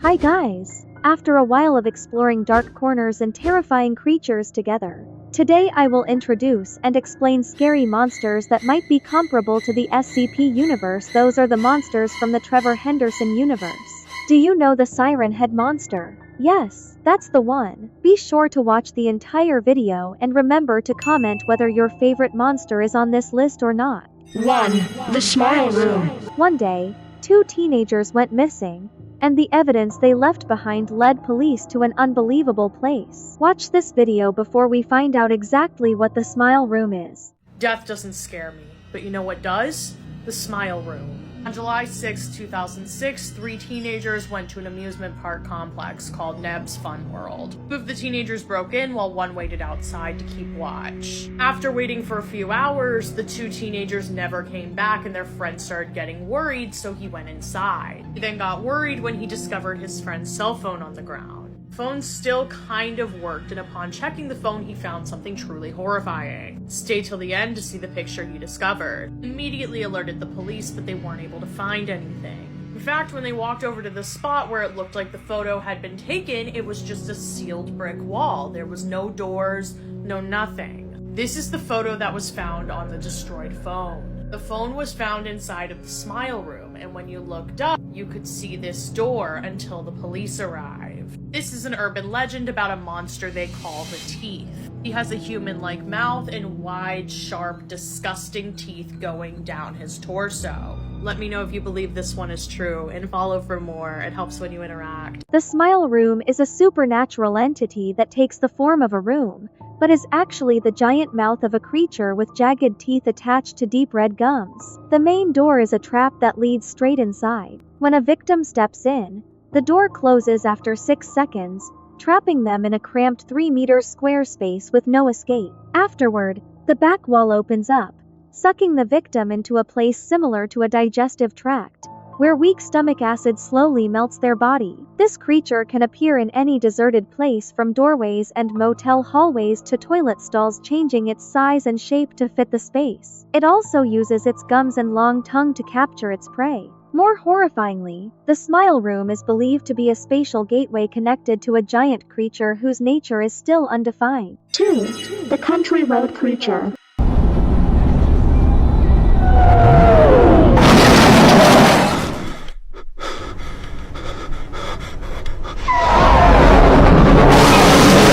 Hi guys! After a while of exploring dark corners and terrifying creatures together, today I will introduce and explain scary monsters that might be comparable to the SCP universe. Those are the monsters from the Trevor Henderson universe. Do you know the Siren Head monster? Yes, that's the one. Be sure to watch the entire video and remember to comment whether your favorite monster is on this list or not. 1. The Smile Room. One day, two teenagers went missing, and the evidence they left behind led police to an unbelievable place. Watch this video before we find out exactly what the Smile Room is. Death doesn't scare me, but you know what does? The Smile Room. On July 6, 2006, three teenagers went to an amusement park complex called Neb's Fun World. Two of the teenagers broke in while one waited outside to keep watch. After waiting for a few hours, the two teenagers never came back and their friend started getting worried, so he went inside. He then got worried when he discovered his friend's cell phone on the ground. The phone still kind of worked, and upon checking the phone, he found something truly horrifying. Stay till the end to see the picture he discovered. Immediately alerted the police, but they weren't able to find anything. In fact, when they walked over to the spot where it looked like the photo had been taken, it was just a sealed brick wall. There was no doors, no nothing. This is the photo that was found on the destroyed phone. The phone was found inside of the Smile Room, and when you looked up, you could see this door until the police arrived. This is an urban legend about a monster they call the Teeth. He has a human-like mouth and wide, sharp, disgusting teeth going down his torso. Let me know if you believe this one is true, and follow for more. It helps when you interact. The Smile Room is a supernatural entity that takes the form of a room, but is actually the giant mouth of a creature with jagged teeth attached to deep red gums. The main door is a trap that leads straight inside. When a victim steps in, the door closes after 6 seconds, trapping them in a cramped 3-meter square space with no escape. Afterward, the back wall opens up, sucking the victim into a place similar to a digestive tract, where weak stomach acid slowly melts their body. This creature can appear in any deserted place, from doorways and motel hallways to toilet stalls, changing its size and shape to fit the space. It also uses its gums and long tongue to capture its prey. More horrifyingly, the Smile Room is believed to be a spatial gateway connected to a giant creature whose nature is still undefined. 2. The Country Road Creature.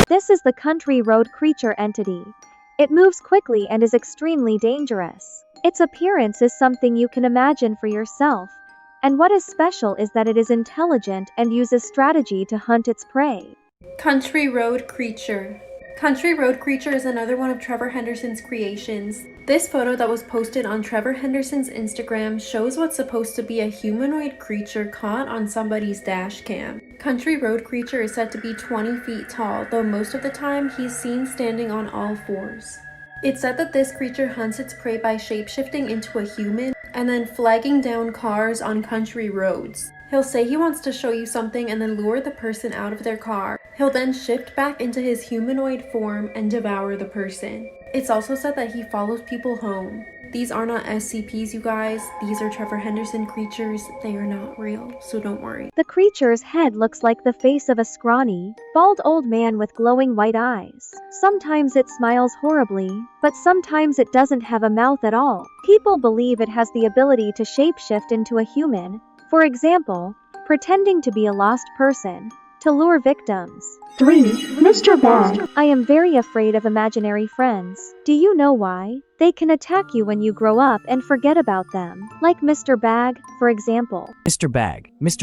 This is the Country Road Creature entity. It moves quickly and is extremely dangerous. Its appearance is something you can imagine for yourself, and what is special is that it is intelligent and uses strategy to hunt its prey. Country Road Creature. Country Road Creature is another one of Trevor Henderson's creations. This photo that was posted on Trevor Henderson's Instagram shows what's supposed to be a humanoid creature caught on somebody's dash cam. Country Road Creature is said to be 20 feet tall, though most of the time he's seen standing on all fours. It's said that this creature hunts its prey by shapeshifting into a human and then flagging down cars on country roads. He'll say he wants to show you something and then lure the person out of their car. He'll then shift back into his humanoid form and devour the person. It's also said that he follows people home. These are not SCPs, you guys. These are Trevor Henderson creatures. They are not real, so don't worry. The creature's head looks like the face of a scrawny, bald old man with glowing white eyes. Sometimes it smiles horribly, but sometimes it doesn't have a mouth at all. People believe it has the ability to shapeshift into a human, for example, pretending to be a lost person, to lure victims. 3. Mr. Bag. I am very afraid of imaginary friends. Do you know why? They can attack you when you grow up and forget about them. Like Mr. Bag, for example. Mr.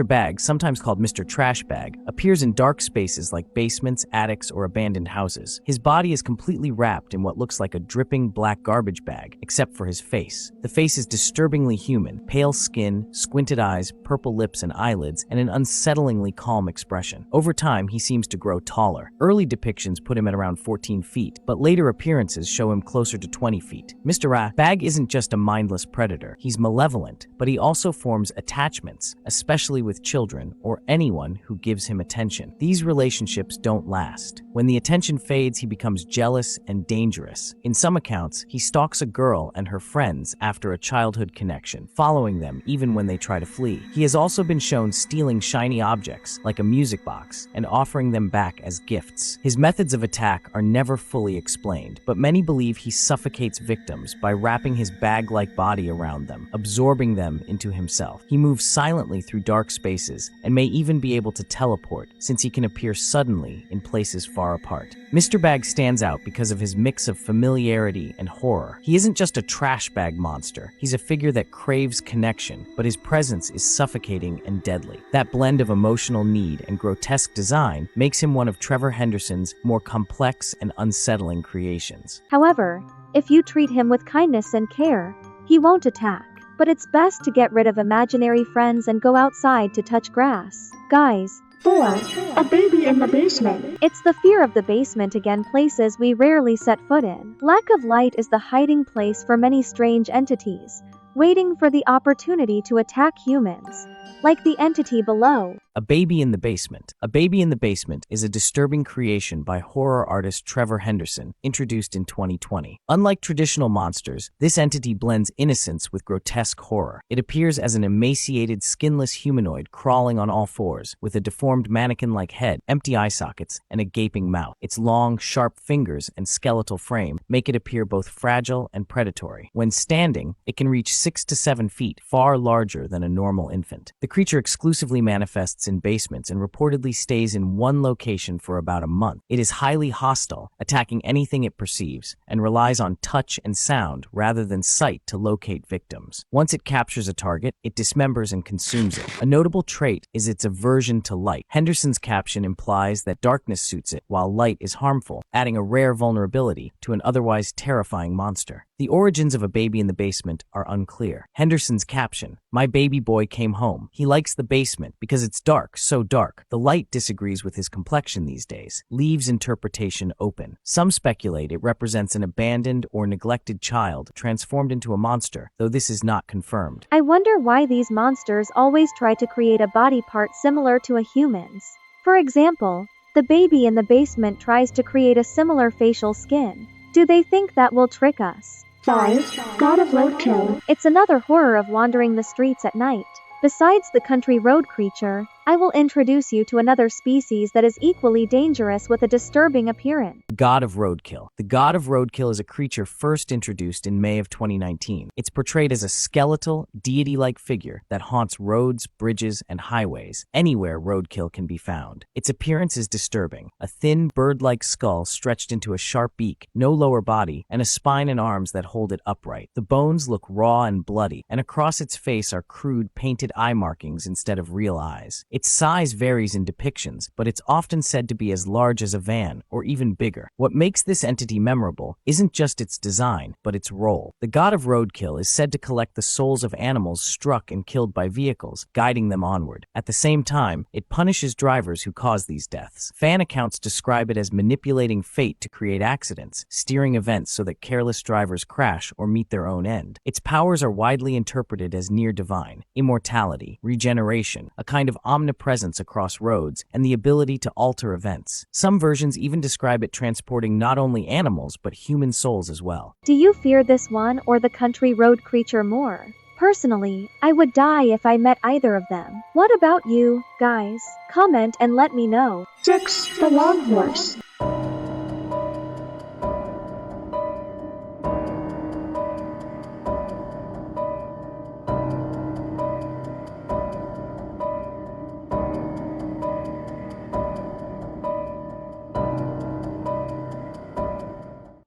Bag, sometimes called Mr. Trash Bag, appears in dark spaces like basements, attics, or abandoned houses. His body is completely wrapped in what looks like a dripping black garbage bag, except for his face. The face is disturbingly human, pale skin, squinted eyes, purple lips and eyelids, and an unsettlingly calm expression. Over time, he seems to grow taller. Early depictions put him at around 14 feet, but later appearances show him closer to 20 feet. feet. Mr. Bag isn't just a mindless predator. He's malevolent, but he also forms attachments, especially with children or anyone who gives him attention. These relationships don't last. When the attention fades, he becomes jealous and dangerous. In some accounts, he stalks a girl and her friends after a childhood connection, following them even when they try to flee. He has also been shown stealing shiny objects, like a music box, and offering them back as gifts. His methods of attack are never fully explained, but many believe he suffocates victims by wrapping his bag-like body around them, absorbing them into himself. He moves silently through dark spaces and may even be able to teleport, since he can appear suddenly in places far apart. Mr. Bag stands out because of his mix of familiarity and horror. He isn't just a trash bag monster. He's a figure that craves connection, but his presence is suffocating and deadly. That blend of emotional need and grotesque design makes him one of Trevor Henderson's more complex and unsettling creations. However, if you treat him with kindness and care, he won't attack. But it's best to get rid of imaginary friends and go outside to touch grass. Guys, 4. A baby in the basement. it's the fear of the basement again, places we rarely set foot in. Lack of light is the hiding place for many strange entities, waiting for the opportunity to attack humans, like the entity below. A Baby in the Basement. A Baby in the Basement is a disturbing creation by horror artist Trevor Henderson, introduced in 2020. Unlike traditional monsters, this entity blends innocence with grotesque horror. It appears as an emaciated, skinless humanoid crawling on all fours, with a deformed mannequin-like head, empty eye sockets, and a gaping mouth. Its long, sharp fingers and skeletal frame make it appear both fragile and predatory. When standing, it can reach 6 to 7 feet, far larger than a normal infant. The creature exclusively manifests in basements and reportedly stays in one location for about a month. It is highly hostile, attacking anything it perceives, and relies on touch and sound rather than sight to locate victims. Once it captures a target, it dismembers and consumes it. A notable trait is its aversion to light. Henderson's caption implies that darkness suits it, while light is harmful, adding a rare vulnerability to an otherwise terrifying monster. The origins of A Baby in the Basement are unclear. Henderson's caption, "My baby boy came home. He likes the basement because it's dark, so dark. The light disagrees with his complexion these days," leaves interpretation open. Some speculate it represents an abandoned or neglected child transformed into a monster, though this is not confirmed. I wonder why these monsters always try to create a body part similar to a human's. For example, the baby in the basement tries to create a similar facial skin. Do they think that will trick us? 5. God of Roadkill. It's another horror of wandering the streets at night. Besides the country road creature, I will introduce you to another species that is equally dangerous with a disturbing appearance. The God of Roadkill. The God of Roadkill is a creature first introduced in May of 2019. It's portrayed as a skeletal, deity-like figure that haunts roads, bridges, and highways, anywhere roadkill can be found. Its appearance is disturbing. A thin, bird-like skull stretched into a sharp beak, no lower body, and a spine and arms that hold it upright. The bones look raw and bloody, and across its face are crude, painted eye markings instead of real eyes. Its size varies in depictions, but it's often said to be as large as a van, or even bigger. What makes this entity memorable isn't just its design, but its role. The God of Roadkill is said to collect the souls of animals struck and killed by vehicles, guiding them onward. At the same time, it punishes drivers who cause these deaths. Fan accounts describe it as manipulating fate to create accidents, steering events so that careless drivers crash or meet their own end. Its powers are widely interpreted as near divine, immortality, regeneration, a kind of omnipresence across roads, and the ability to alter events. Some versions even describe it transporting not only animals but human souls as well. Do you fear this one or the country road creature more? Personally, I would die if I met either of them. What about you, guys? Comment and let me know. 6. The Long Horse.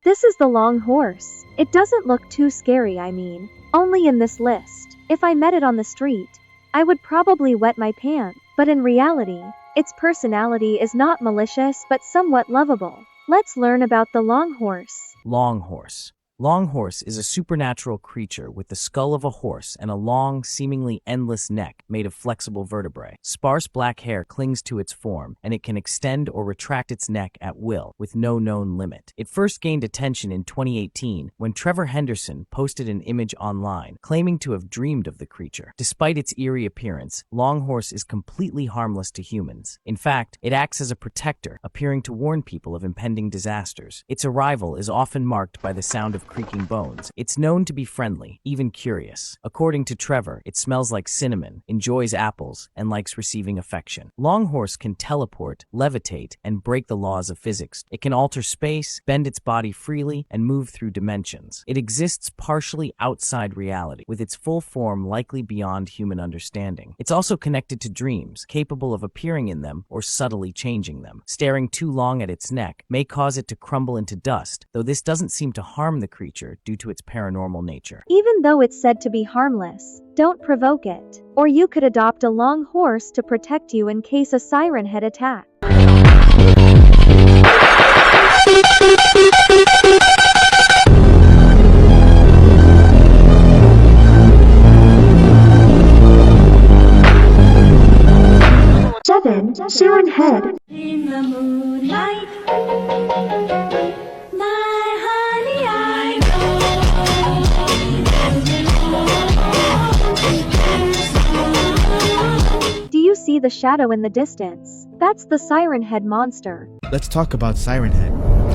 This is the long horse. It doesn't look too scary, I mean. Only in this list. If I met it on the street, I would probably wet my pants. But in reality, its personality is not malicious but somewhat lovable. Let's learn about the long horse. Long horse. Longhorse is a supernatural creature with the skull of a horse and a long, seemingly endless neck made of flexible vertebrae. Sparse black hair clings to its form, and it can extend or retract its neck at will, with no known limit. It first gained attention in 2018 when Trevor Henderson posted an image online claiming to have dreamed of the creature. Despite its eerie appearance, Longhorse is completely harmless to humans. In fact, it acts as a protector, appearing to warn people of impending disasters. Its arrival is often marked by the sound of creaking bones. It's known to be friendly, even curious. According to Trevor, it smells like cinnamon, enjoys apples, and likes receiving affection. Longhorse can teleport, levitate, and break the laws of physics. It can alter space, bend its body freely, and move through dimensions. It exists partially outside reality, with its full form likely beyond human understanding. It's also connected to dreams, capable of appearing in them or subtly changing them. Staring too long at its neck may cause it to crumble into dust, though this doesn't seem to harm the creature due to its paranormal nature. Even though it's said to be harmless, don't provoke it. Or you could adopt a long horse to protect you in case a Siren Head attack. Siren Head. In the moonlight, my honey, I know. Do you see the shadow in the distance? That's the Siren Head monster. Let's talk about Siren Head.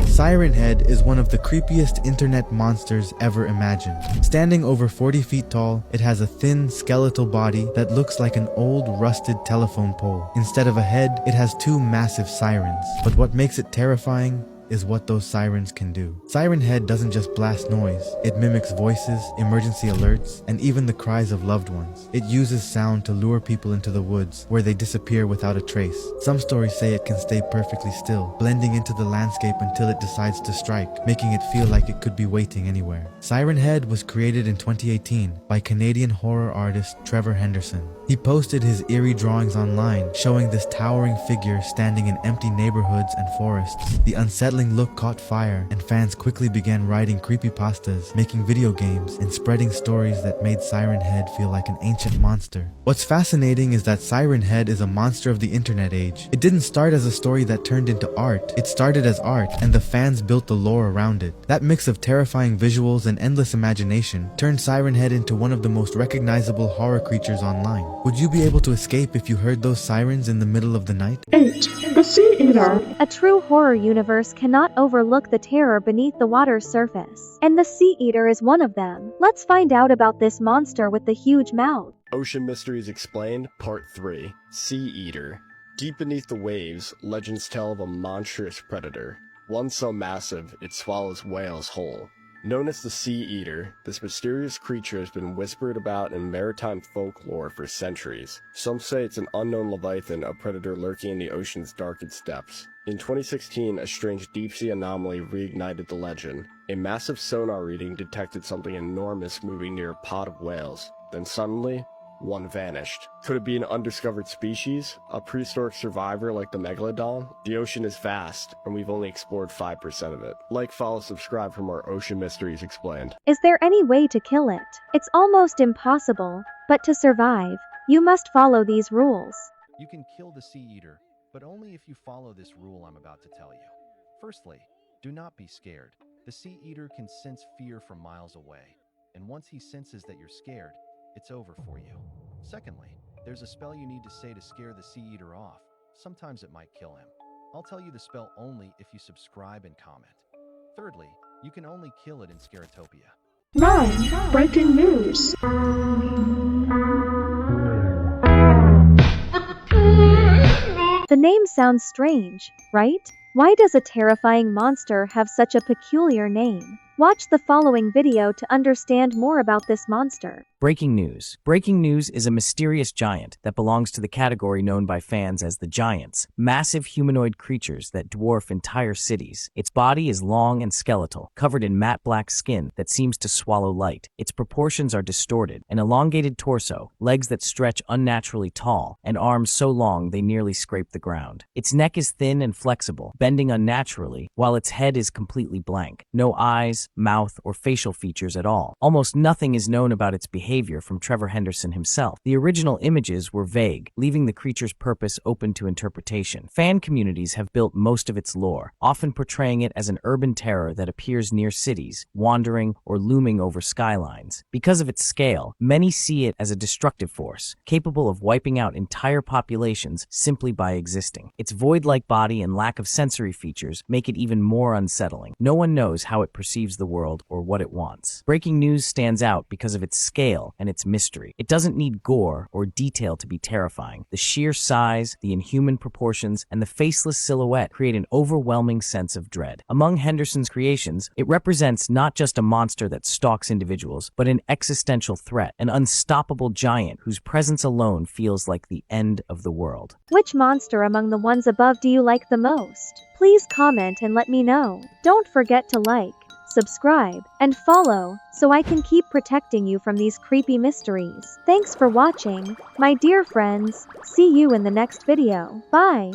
Siren Head is one of the creepiest internet monsters ever imagined. Standing over 40 feet tall, it has a thin, skeletal body that looks like an old, rusted telephone pole. Instead of a head, it has two massive sirens. But what makes it terrifying is what those sirens can do. Siren Head doesn't just blast noise, it mimics voices, emergency alerts, and even the cries of loved ones. It uses sound to lure people into the woods, where they disappear without a trace. Some stories say it can stay perfectly still, blending into the landscape until it decides to strike, making it feel like it could be waiting anywhere. Siren Head was created in 2018 by Canadian horror artist Trevor Henderson. He posted his eerie drawings online, showing this towering figure standing in empty neighborhoods and forests. The unsettling look caught fire, and fans quickly began writing creepypastas, making video games, and spreading stories that made Siren Head feel like an ancient monster. What's fascinating is that Siren Head is a monster of the internet age. It didn't start as a story that turned into art. It started as art, and the fans built the lore around it. That mix of terrifying visuals and endless imagination turned Siren Head into one of the most recognizable horror creatures online. Would you be able to escape if you heard those sirens in the middle of the night? 8. The Sea Eater. A true horror universe cannot overlook the terror beneath the water's surface. And the Sea Eater is one of them. Let's find out about this monster with the huge mouth. Ocean Mysteries Explained, Part 3. Sea Eater. Deep beneath the waves, legends tell of a monstrous predator. One so massive, it swallows whales whole. Known as the Sea Eater, this mysterious creature has been whispered about in maritime folklore for centuries. Some say it's an unknown leviathan, a predator lurking in the ocean's darkest depths. In 2016, a strange deep-sea anomaly reignited the legend. A massive sonar reading detected something enormous moving near a pod of whales. Then suddenly, one vanished. Could it be an undiscovered species? A prehistoric survivor like the megalodon? The ocean is vast, and we've only explored 5% of it. Like, follow, subscribe for more Ocean Mysteries Explained. Is there any way to kill it? It's almost impossible, but to survive, you must follow these rules. You can kill the Sea Eater, but only if you follow this rule I'm about to tell you. Firstly, do not be scared. The Sea Eater can sense fear from miles away, and once he senses that you're scared, it's over for you. Secondly, there's a spell you need to say to scare the Sea Eater off. Sometimes it might kill him. I'll tell you the spell only if you subscribe and comment. Thirdly, you can only kill it in Scaritopia. 9. Breaking news. The name sounds strange, right? Why does a terrifying monster have such a peculiar name? Watch the following video to understand more about this monster. Breaking news. Breaking news is a mysterious giant that belongs to the category known by fans as the Giants, massive humanoid creatures that dwarf entire cities. Its body is long and skeletal, covered in matte black skin that seems to swallow light. Its proportions are distorted, an elongated torso, legs that stretch unnaturally tall, and arms so long they nearly scrape the ground. Its neck is thin and flexible, bending unnaturally, while its head is completely blank. No eyes, mouth, or facial features at all. Almost nothing is known about its behavior from Trevor Henderson himself. The original images were vague, leaving the creature's purpose open to interpretation. Fan communities have built most of its lore, often portraying it as an urban terror that appears near cities, wandering or looming over skylines. Because of its scale, many see it as a destructive force, capable of wiping out entire populations simply by existing. Its void-like body and lack of sensory features make it even more unsettling. No one knows how it perceives the world or what it wants. Breaking news stands out because of its scale and its mystery. It doesn't need gore or detail to be terrifying. The sheer size, the inhuman proportions, and the faceless silhouette create an overwhelming sense of dread. Among Henderson's creations, it represents not just a monster that stalks individuals, but an existential threat, an unstoppable giant whose presence alone feels like the end of the world. Which monster among the ones above do you like the most? Please comment and let me know. Don't forget to like, subscribe, and follow, so I can keep protecting you from these creepy mysteries. Thanks for watching, my dear friends. See you in the next video. Bye.